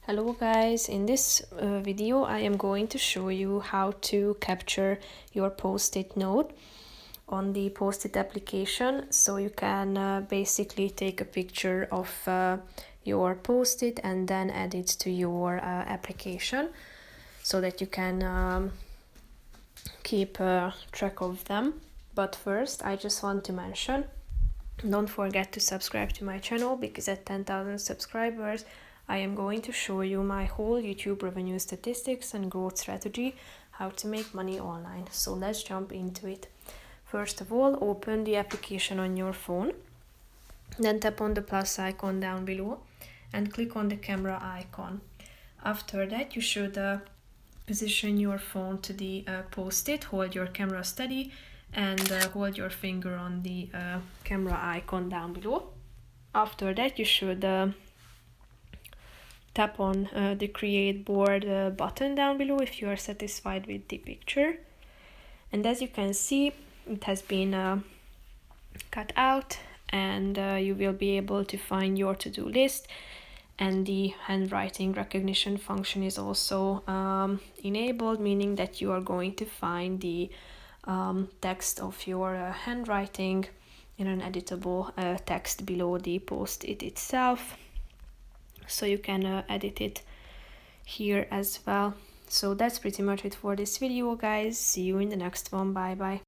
Hello guys, in this video I am going to show you how to capture your post-it note on the post-it application. So you can basically take a picture of your post-it and then add it to your application so that you can keep track of them. But first I just want to mention, don't forget to subscribe to my channel because at 10,000 subscribers I am going to show you my whole YouTube revenue statistics and growth strategy, how to make money online. So let's jump into it. First of all, open the application on your phone, then tap on the plus icon down below and click on the camera icon. After that, you should position your phone to the post-it, hold your camera steady and hold your finger on the camera icon down below. After that, you should tap on the create board button down below if you are satisfied with the picture. And as you can see, it has been cut out and you will be able to find your to-do list, and the handwriting recognition function is also enabled, meaning that you are going to find the text of your handwriting in an editable text below the post-it itself, so you can edit it here as well. So that's pretty much it for this video guys. See you in the next one. Bye bye.